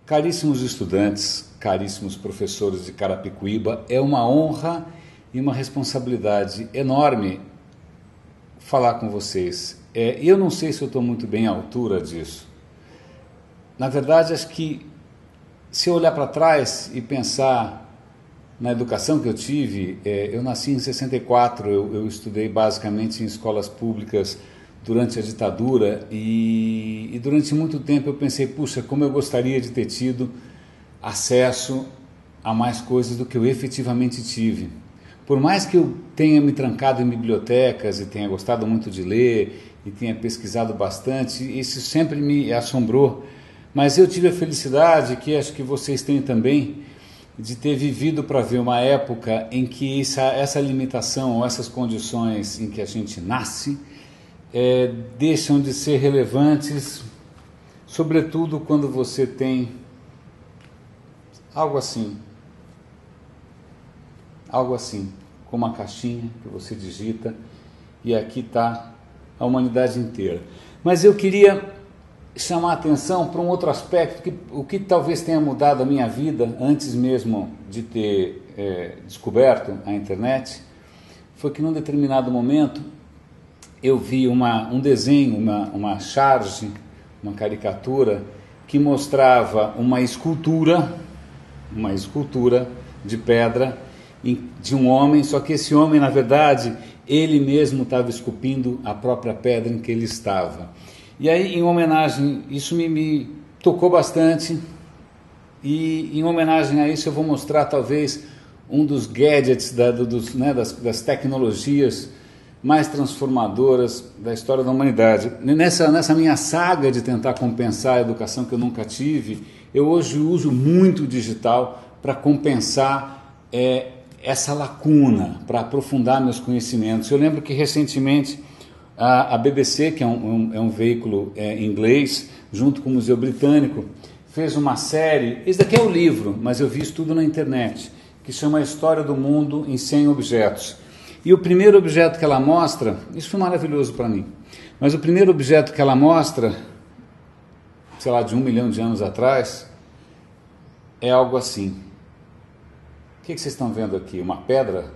Caríssimos estudantes, caríssimos professores de Carapicuíba, é uma honra e uma responsabilidade enorme falar com vocês. Eu não sei se eu estou muito bem à altura disso. Na verdade, acho que se eu olhar para trás e pensar na educação que eu tive, eu nasci em 64, eu estudei basicamente em escolas públicas durante a ditadura e durante muito tempo eu pensei, puxa, como eu gostaria de ter tido acesso a mais coisas do que eu efetivamente tive. Por mais que eu tenha me trancado em bibliotecas e tenha gostado muito de ler e tenha pesquisado bastante, isso sempre me assombrou, mas eu tive a felicidade, que acho que vocês têm também, de ter vivido para ver uma época em que essa limitação ou essas condições em que a gente nasce deixam de ser relevantes, sobretudo quando você tem algo assim, com uma caixinha que você digita e aqui está a humanidade inteira. Mas eu queria chamar a atenção para um outro aspecto, o que talvez tenha mudado a minha vida antes mesmo de ter descoberto a internet, foi que num determinado momento eu vi um desenho, uma charge, uma caricatura que mostrava uma escultura de pedra de um homem, só que esse homem, na verdade, ele mesmo estava esculpindo a própria pedra em que ele estava. E aí, em homenagem, isso me tocou bastante, e em homenagem a isso eu vou mostrar talvez um dos gadgets, das tecnologias mais transformadoras da história da humanidade. Nessa minha saga de tentar compensar a educação que eu nunca tive, eu hoje uso muito o digital para compensar essa lacuna, para aprofundar meus conhecimentos. Eu lembro que recentemente a BBC, que é um veículo inglês, junto com o Museu Britânico, fez uma série, esse daqui é o livro, mas eu vi isso tudo na internet, que chama A História do Mundo em 100 Objetos. E o primeiro objeto que ela mostra, isso foi maravilhoso para mim, mas o primeiro objeto que ela mostra, sei lá, de 1 milhão de anos atrás, é algo assim. O que vocês estão vendo aqui? Uma pedra?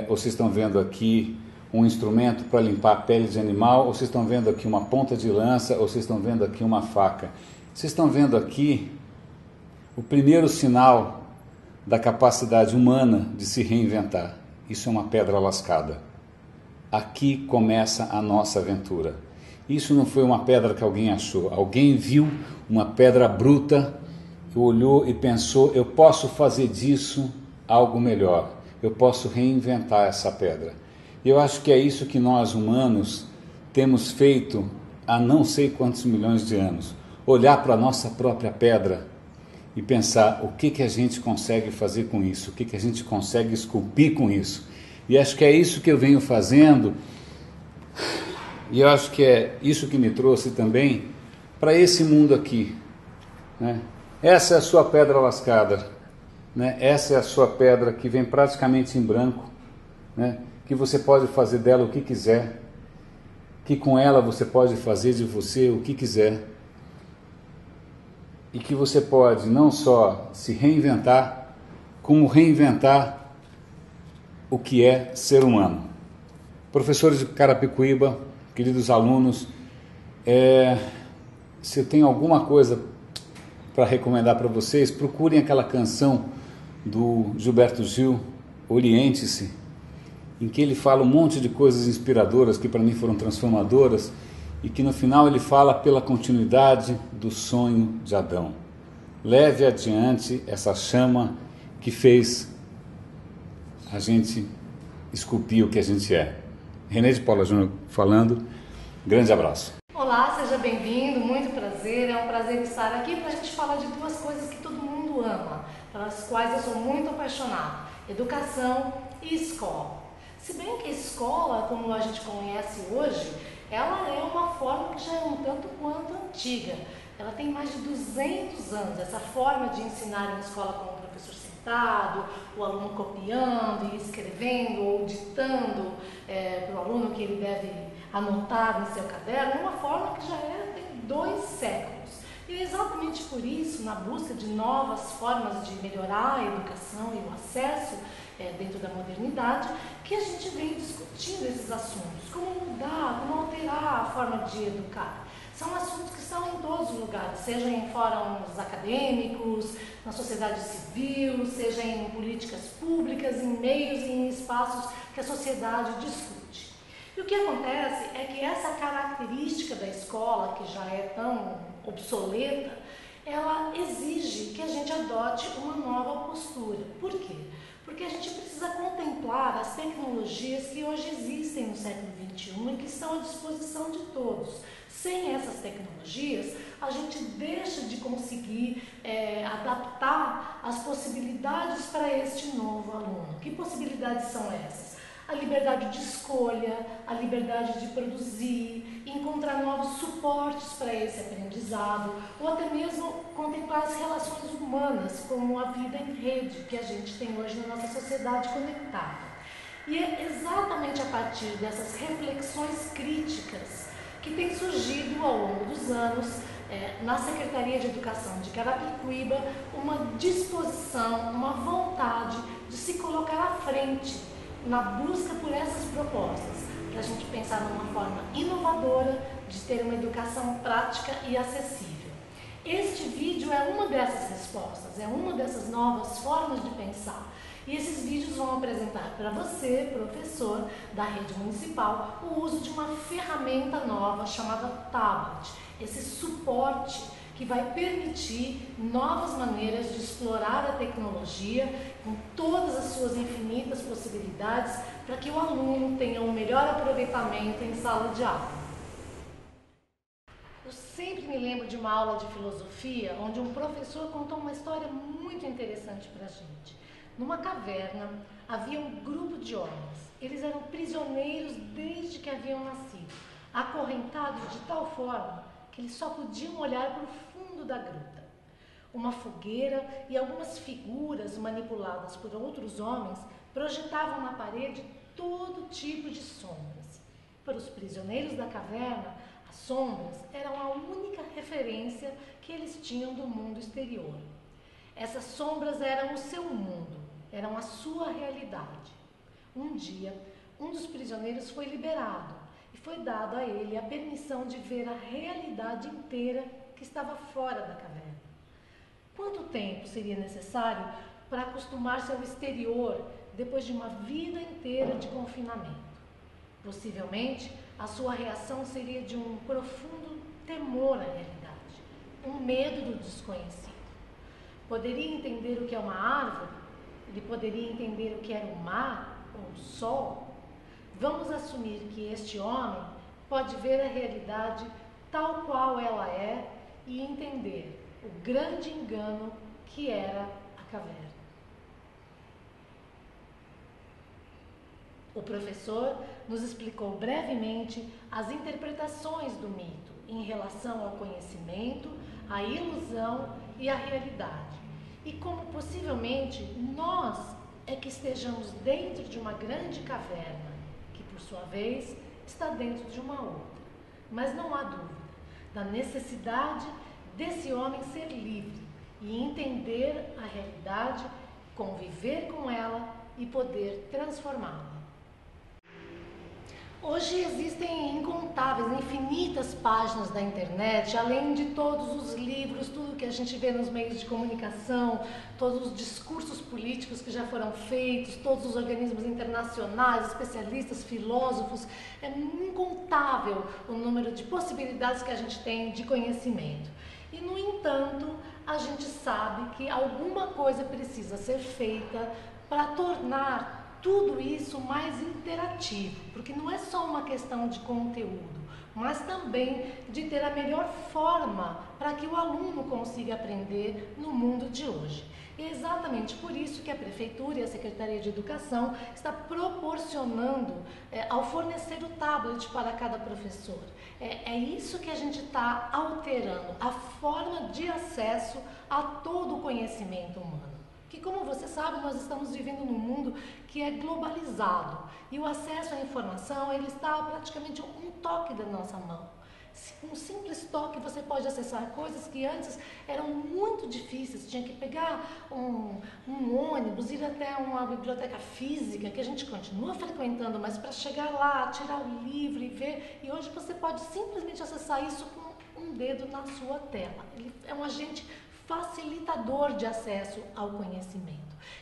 Ou vocês estão vendo aqui um instrumento para limpar a pele de animal? Ou vocês estão vendo aqui uma ponta de lança? Ou vocês estão vendo aqui uma faca? Vocês estão vendo aqui o primeiro sinal da capacidade humana de se reinventar. Isso é uma pedra lascada. Aqui começa a nossa aventura. Isso não foi uma pedra que alguém achou. Alguém viu uma pedra bruta, olhou e pensou, eu posso fazer disso algo melhor. Eu posso reinventar essa pedra. E eu acho que é isso que nós humanos temos feito há não sei quantos milhões de anos. Olhar para a nossa própria pedra e pensar o que a gente consegue fazer com isso, o que a gente consegue esculpir com isso. E acho que é isso que eu venho fazendo, e eu acho que é isso que me trouxe também para esse mundo aqui, né? Essa é a sua pedra lascada, né? Essa é a sua pedra que vem praticamente em branco, né? Que você pode fazer dela o que quiser, que com ela você pode fazer de você o que quiser, e que você pode não só se reinventar, como reinventar o que é ser humano. Professores de Carapicuíba, queridos alunos, se eu tenho alguma coisa para recomendar para vocês, procurem aquela canção do Gilberto Gil, Oriente-se, em que ele fala um monte de coisas inspiradoras que para mim foram transformadoras, e que no final ele fala pela continuidade do sonho de Adão. Leve adiante essa chama que fez a gente esculpir o que a gente é. René de Paula Júnior falando, grande abraço. Olá, seja bem-vindo, muito prazer, é um prazer estar aqui para a gente falar de duas coisas que todo mundo ama, pelas quais eu sou muito apaixonada, educação e escola. Se bem que a escola, como a gente conhece hoje, ela é uma forma que já é um tanto quanto antiga. ela tem mais de 200 anos, essa forma de ensinar em escola com o professor sentado, o aluno copiando e escrevendo ou ditando para o aluno que ele deve anotar no seu caderno, é uma forma que já tem 2 séculos. E é exatamente por isso, na busca de novas formas de melhorar a educação e o acesso dentro da modernidade, que a gente vem discutindo esses assuntos, como mudar, como alterar a forma de educar. São assuntos que estão em todos os lugares, seja em fóruns acadêmicos, na sociedade civil, seja em políticas públicas, em meios e em espaços que a sociedade discute. E o que acontece é que essa característica da escola, que já é tão obsoleta, ela exige que a gente adote uma nova postura. Por quê? Porque a gente precisa contemplar as tecnologias que hoje existem no século XXI e que estão à disposição de todos. Sem essas tecnologias, a gente deixa de conseguir adaptar as possibilidades para este novo aluno. Que possibilidades são essas? A liberdade de escolha, a liberdade de produzir, encontrar novos suportes para esse aprendizado, ou até mesmo contemplar as relações humanas, como a vida em rede que a gente tem hoje na nossa sociedade conectada. E é exatamente a partir dessas reflexões críticas que tem surgido ao longo dos anos, na Secretaria de Educação de Carapicuíba, uma disposição, uma vontade de se colocar à frente na busca por essas propostas, para a gente pensar numa forma inovadora de ter uma educação prática e acessível. Este vídeo é uma dessas respostas, é uma dessas novas formas de pensar. E esses vídeos vão apresentar para você, professor da rede municipal, o uso de uma ferramenta nova chamada tablet, esse suporte que vai permitir novas maneiras de explorar a tecnologia com todas as suas infinitas possibilidades para que o aluno tenha um melhor aproveitamento em sala de aula. Eu sempre me lembro de uma aula de filosofia onde um professor contou uma história muito interessante para a gente. Numa caverna havia um grupo de homens. Eles eram prisioneiros desde que haviam nascido, acorrentados de tal forma que eles só podiam olhar para o fundo da gruta. Uma fogueira e algumas figuras manipuladas por outros homens projetavam na parede todo tipo de sombras. Para os prisioneiros da caverna, as sombras eram a única referência que eles tinham do mundo exterior. Essas sombras eram o seu mundo, eram a sua realidade. Um dia, um dos prisioneiros foi liberado e foi dado a ele a permissão de ver a realidade inteira que estava fora da caverna. Quanto tempo seria necessário para acostumar-se ao exterior depois de uma vida inteira de confinamento? Possivelmente, a sua reação seria de um profundo temor à realidade, um medo do desconhecido. Poderia entender o que é uma árvore? Ele poderia entender o que era o mar ou o sol? Vamos assumir que este homem pode ver a realidade tal qual ela é e entender o grande engano que era a caverna. O professor nos explicou brevemente as interpretações do mito em relação ao conhecimento, à ilusão e à realidade, e como possivelmente nós é que estejamos dentro de uma grande caverna, que por sua vez está dentro de uma outra. Mas não há dúvida da necessidade desse homem ser livre e entender a realidade, conviver com ela e poder transformá-la. Hoje existem incontáveis, infinitas páginas da internet, além de todos os livros, tudo que a gente vê nos meios de comunicação, todos os discursos políticos que já foram feitos, todos os organismos internacionais, especialistas, filósofos. É incontável o número de possibilidades que a gente tem de conhecimento. E, no entanto, a gente sabe que alguma coisa precisa ser feita para tornar tudo isso mais interativo, porque não é só uma questão de conteúdo, mas também de ter a melhor forma para que o aluno consiga aprender no mundo de hoje. E é exatamente por isso que a Prefeitura e a Secretaria de Educação está proporcionando, ao fornecer o tablet para cada professor, É isso que a gente está alterando, a forma de acesso a todo o conhecimento humano. Que, como você sabe, nós estamos vivendo num mundo que é globalizado e o acesso à informação ele está praticamente um toque da nossa mão. Com um simples toque você pode acessar coisas que antes eram muito difíceis, tinha que pegar um ônibus, ir até uma biblioteca física, que a gente continua frequentando, mas para chegar lá, tirar o livro e ver, e hoje você pode simplesmente acessar isso com um dedo na sua tela. Ele é um agente facilitador de acesso ao conhecimento.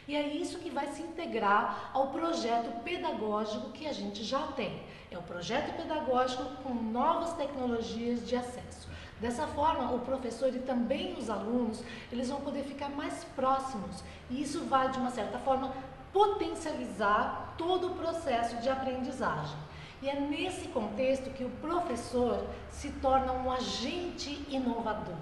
E é isso que vai se integrar ao projeto pedagógico que a gente já tem. É o projeto pedagógico com novas tecnologias de acesso. Dessa forma, o professor e também os alunos, eles vão poder ficar mais próximos. E isso vai, de uma certa forma, potencializar todo o processo de aprendizagem. E é nesse contexto que o professor se torna um agente inovador.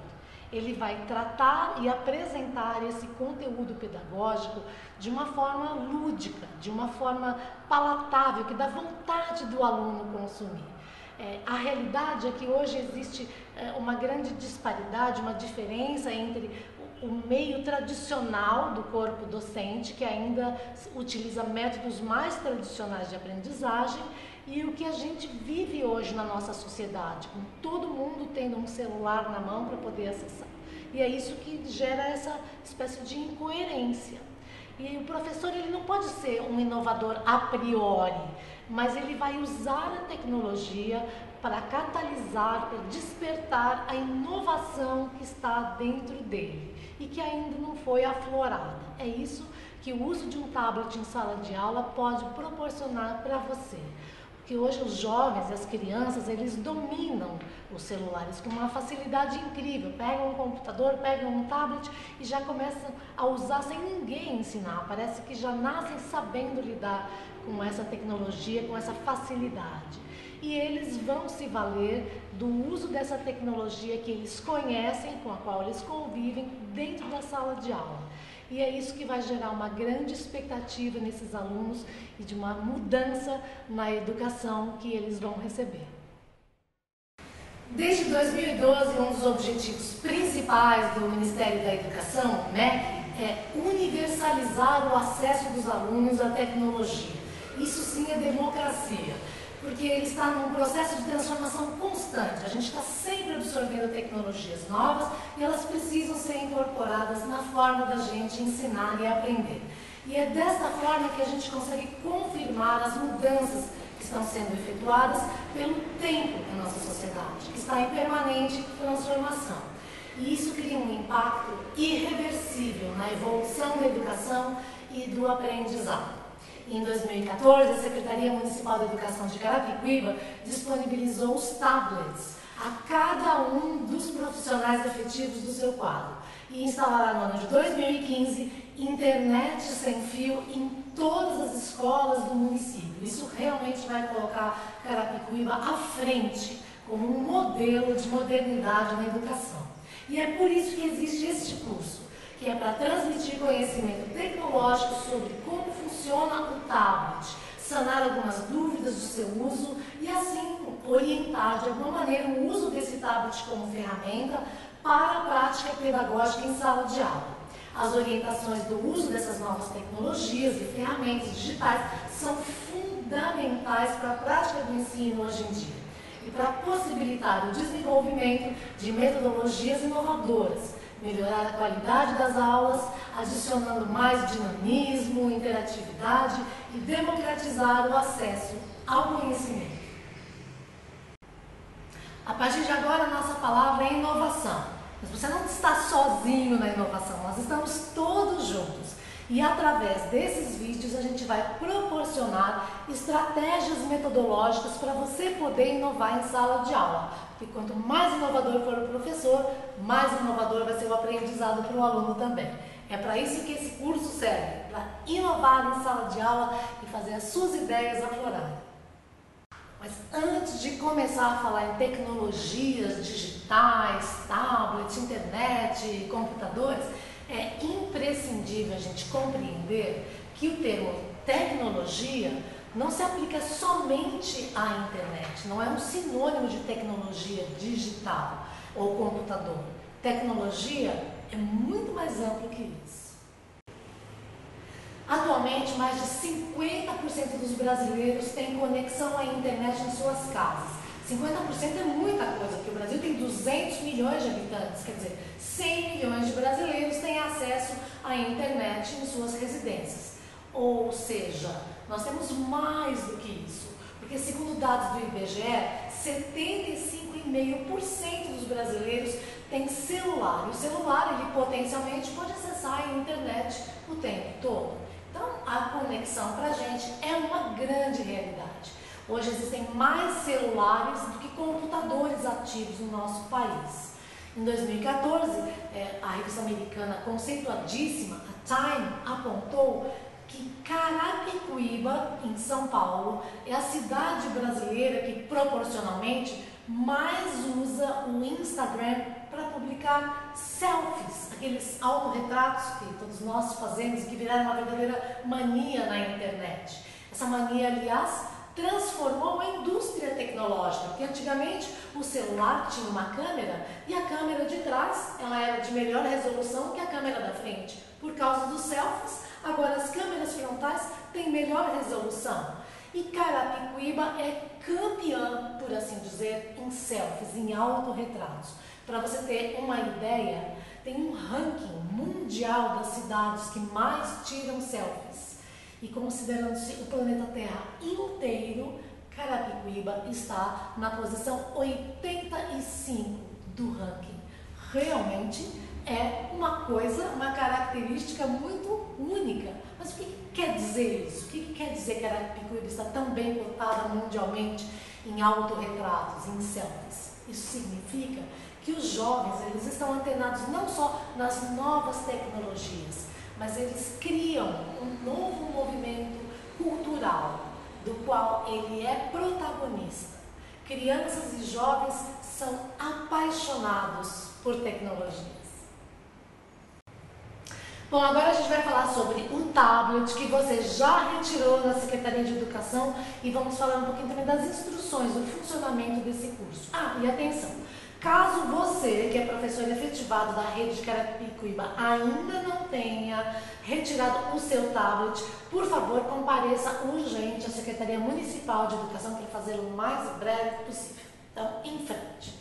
Ele vai tratar e apresentar esse conteúdo pedagógico de uma forma lúdica, de uma forma palatável, que dá vontade do aluno consumir. A realidade é que hoje existe uma grande disparidade, uma diferença entre o meio tradicional do corpo docente, que ainda utiliza métodos mais tradicionais de aprendizagem, e o que a gente vive hoje na nossa sociedade, com todo mundo tendo um celular na mão para poder acessar. E é isso que gera essa espécie de incoerência. E o professor ele não pode ser um inovador a priori, mas ele vai usar a tecnologia para catalisar, para despertar a inovação que está dentro dele e que ainda não foi aflorada. É isso que o uso de um tablet em sala de aula pode proporcionar para você. Porque hoje os jovens e as crianças, eles dominam os celulares com uma facilidade incrível. Pegam um computador, pegam um tablet e já começam a usar sem ninguém ensinar. Parece que já nascem sabendo lidar com essa tecnologia, com essa facilidade. E eles vão se valer do uso dessa tecnologia que eles conhecem, com a qual eles convivem dentro da sala de aula. E é isso que vai gerar uma grande expectativa nesses alunos e de uma mudança na educação que eles vão receber. Desde 2012, um dos objetivos principais do Ministério da Educação, o MEC, é universalizar o acesso dos alunos à tecnologia. Isso sim é democracia, porque ele está num processo de transformação constante. A gente está sempre absorvendo tecnologias novas e elas precisam ser incorporadas na forma da gente ensinar e aprender. E é desta forma que a gente consegue confirmar as mudanças que estão sendo efetuadas pelo tempo da nossa sociedade, que está em permanente transformação. E isso cria um impacto irreversível na evolução da educação e do aprendizado. Em 2014, a Secretaria Municipal da Educação de Carapicuíba disponibilizou os tablets a cada um dos profissionais efetivos do seu quadro e instalará no ano de 2015 internet sem fio em todas as escolas do município. Isso realmente vai colocar Carapicuíba à frente como um modelo de modernidade na educação. E é por isso que existe este curso, que é para transmitir conhecimento tecnológico sobre como funciona o tablet, sanar algumas dúvidas do seu uso e assim orientar de alguma maneira o uso desse tablet como ferramenta para a prática pedagógica em sala de aula. As orientações do uso dessas novas tecnologias e ferramentas digitais são fundamentais para a prática do ensino hoje em dia e para possibilitar o desenvolvimento de metodologias inovadoras, melhorar a qualidade das aulas, adicionando mais dinamismo, interatividade e democratizar o acesso ao conhecimento. A partir de agora, a nossa palavra é inovação. Mas você não está sozinho na inovação, nós estamos todos juntos. E através desses vídeos a gente vai proporcionar estratégias metodológicas para você poder inovar em sala de aula. Porque quanto mais inovador for o professor, mais inovador vai ser o aprendizado para o aluno também. É para isso que esse curso serve, para inovar em sala de aula e fazer as suas ideias aflorarem. Mas antes de começar a falar em tecnologias digitais, tablets, internet, computadores, é imprescindível a gente compreender que o termo tecnologia não se aplica somente à internet, não é um sinônimo de tecnologia digital ou computador. Tecnologia é muito mais amplo que isso. Atualmente, mais de 50% dos brasileiros têm conexão à internet em suas casas. 50% é muita coisa, porque o Brasil tem 200 milhões de habitantes, quer dizer, 100 milhões de brasileiros têm acesso à internet em suas residências. Ou seja, nós temos mais do que isso, porque segundo dados do IBGE, 75,5% dos brasileiros têm celular, e o celular ele potencialmente pode acessar a internet o tempo todo. Então, a conexão para a gente é uma grande realidade. Hoje existem mais celulares do que computadores ativos no nosso país. Em 2014, a revista americana conceituadíssima, a Time, apontou que Carapicuíba, em São Paulo, é a cidade brasileira que proporcionalmente mais usa o Instagram para publicar selfies, aqueles autorretratos que todos nós fazemos e que viraram uma verdadeira mania na internet. Essa mania, aliás, transformou a indústria tecnológica, porque antigamente o celular tinha uma câmera e a câmera de trás ela era de melhor resolução que a câmera da frente. Por causa dos selfies, agora as câmeras frontais têm melhor resolução. E Carapicuíba é campeã, por assim dizer, em selfies, em autorretratos. Para você ter uma ideia, tem um ranking mundial das cidades que mais tiram selfies. E considerando-se o planeta Terra inteiro, Carapicuíba está na posição 85 do ranking. Realmente é uma coisa, uma característica muito única. Mas o que quer dizer isso? O que quer dizer que Carapicuíba está tão bem cotada mundialmente em autorretratos, em selfies? Isso significa que os jovens eles estão antenados não só nas novas tecnologias, mas eles criam um novo movimento cultural, do qual ele é protagonista. Crianças e jovens são apaixonados por tecnologias. Bom, agora a gente vai falar sobre o tablet que você já retirou da Secretaria de Educação e vamos falar um pouquinho também das instruções, do funcionamento desse curso. Ah, e atenção! Caso você, que é professor efetivado da rede de Carapicuíba, ainda não tenha retirado o seu tablet, por favor, compareça urgente à Secretaria Municipal de Educação para fazê-lo o mais breve possível. Então, em frente.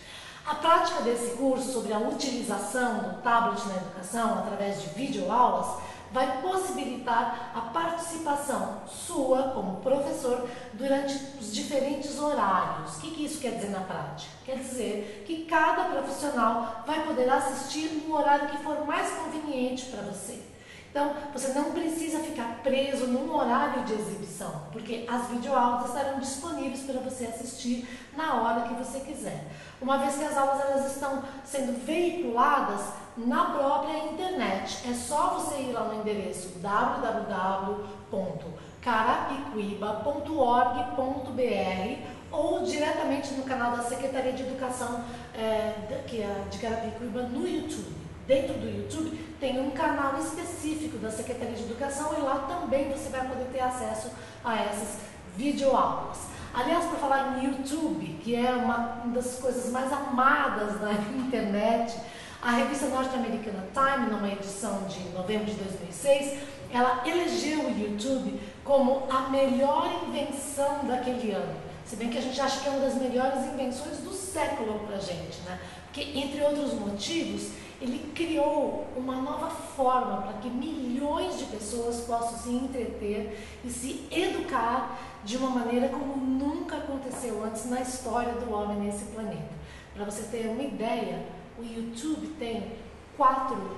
A prática desse curso sobre a utilização do tablet na educação através de videoaulas vai possibilitar a participação sua como professor durante os diferentes horários. O que isso quer dizer na prática? Quer dizer que cada profissional vai poder assistir no horário que for mais conveniente para você. Então, você não precisa ficar preso num horário de exibição, porque as videoaulas estarão disponíveis para você assistir na hora que você quiser. Uma vez que as aulas elas estão sendo veiculadas na própria internet, é só você ir lá no endereço www.carapicuíba.org.br ou diretamente no canal da Secretaria de Educação de Carapicuíba no YouTube. Dentro do YouTube tem um canal específico da Secretaria de Educação e lá também você vai poder ter acesso a essas videoaulas. Aliás, por falar em YouTube, que é uma das coisas mais amadas na internet, a revista norte-americana Time, numa edição de novembro de 2006, ela elegeu o YouTube como a melhor invenção daquele ano. Se bem que a gente acha que é uma das melhores invenções do século pra gente, né? Porque, entre outros motivos, ele criou uma nova forma para que milhões de pessoas possam se entreter e se educar de uma maneira como nunca aconteceu antes na história do homem nesse planeta. Para você ter uma ideia, o YouTube tem 4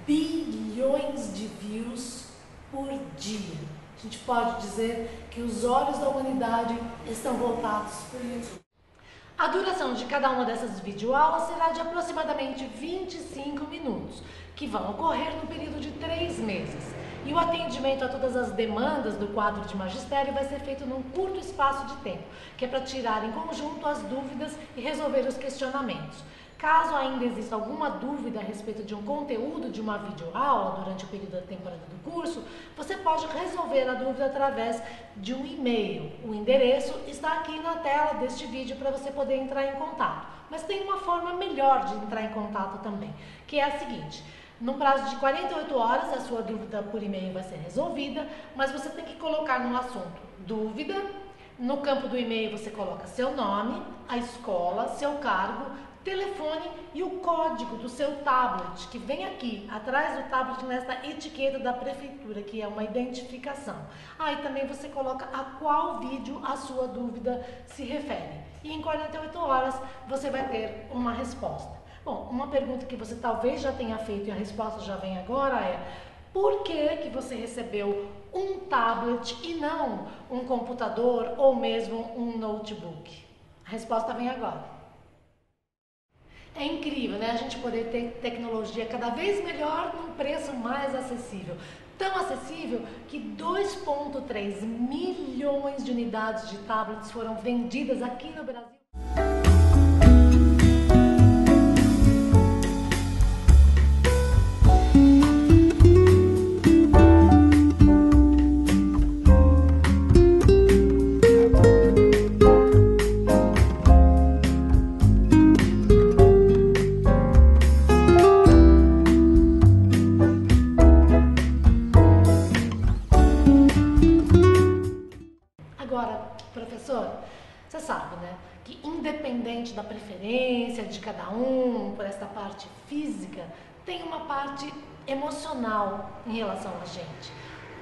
bilhões de views por dia. A gente pode dizer que os olhos da humanidade estão voltados para o YouTube. A duração de cada uma dessas videoaulas será de aproximadamente 25 minutos, que vão ocorrer no período de 3 meses. E o atendimento a todas as demandas do quadro de magistério vai ser feito num curto espaço de tempo, que é para tirar em conjunto as dúvidas e resolver os questionamentos. Caso ainda exista alguma dúvida a respeito de um conteúdo de uma videoaula durante o período da temporada do curso, você pode resolver a dúvida através de um e-mail. O endereço está aqui na tela deste vídeo para você poder entrar em contato. Mas tem uma forma melhor de entrar em contato também, que é a seguinte: no prazo de 48 horas a sua dúvida por e-mail vai ser resolvida, mas você tem que colocar no assunto dúvida. No campo do e-mail você coloca seu nome, a escola, seu cargo, telefone e o código do seu tablet, que vem aqui atrás do tablet nesta etiqueta da prefeitura, que é uma identificação. Aí também você coloca a qual vídeo a sua dúvida se refere. E em 48 horas você vai ter uma resposta. Bom, uma pergunta que você talvez já tenha feito e a resposta já vem agora é: por que você recebeu um tablet e não um computador ou mesmo um notebook? A resposta vem agora. É incrível, né? A gente poder ter tecnologia cada vez melhor num preço mais acessível. Tão acessível que 2,3 milhões de unidades de tablets foram vendidas aqui no Brasil. Agora, professor, você sabe, né, que independente da preferência de cada um por essa parte física, tem uma parte emocional em relação a gente,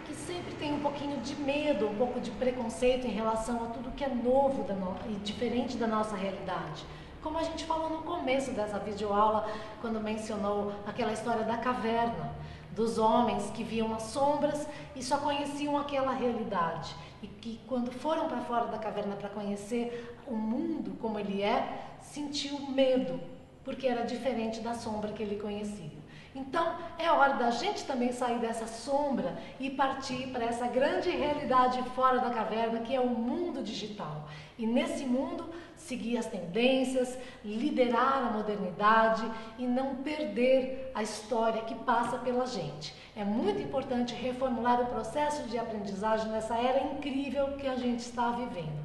que sempre tem um pouquinho de medo, um pouco de preconceito em relação a tudo que é novo e diferente da nossa realidade. Como a gente falou no começo dessa videoaula, quando mencionou aquela história da caverna, dos homens que viam as sombras e só conheciam aquela realidade. E que quando foram para fora da caverna para conhecer o mundo como ele é, sentiu medo, porque era diferente da sombra que ele conhecia. Então, é hora da gente também sair dessa sombra e partir para essa grande realidade fora da caverna, que é o mundo digital. E nesse mundo, seguir as tendências, liderar a modernidade e não perder a história que passa pela gente. É muito importante reformular o processo de aprendizagem nessa era incrível que a gente está vivendo.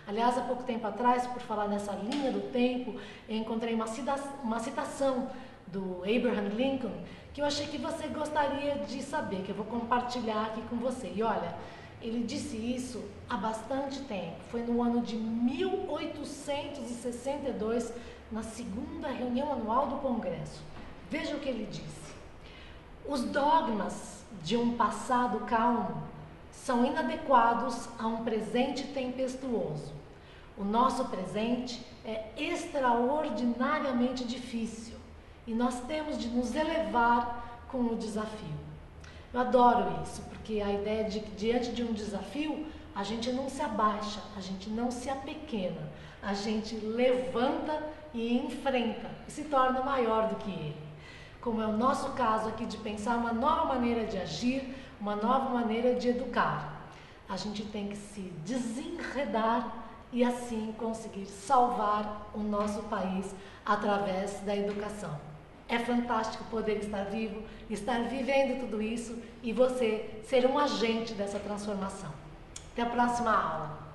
Aliás, há pouco tempo atrás, por falar nessa linha do tempo, eu encontrei uma citação do Abraham Lincoln, que eu achei que você gostaria de saber, que eu vou compartilhar aqui com você. E olha, ele disse isso há bastante tempo, foi no ano de 1862, na segunda reunião anual do Congresso. Veja o que ele disse: os dogmas de um passado calmo são inadequados a um presente tempestuoso. O nosso presente é extraordinariamente difícil e nós temos de nos elevar com o desafio. Eu adoro isso, porque a ideia de que diante de um desafio a gente não se abaixa, a gente não se apequena, a gente levanta e enfrenta e se torna maior do que ele. Como é o nosso caso aqui de pensar uma nova maneira de agir, uma nova maneira de educar. A gente tem que se desenredar e assim conseguir salvar o nosso país através da educação. É fantástico poder estar vivo, estar vivendo tudo isso e você ser um agente dessa transformação. Até a próxima aula!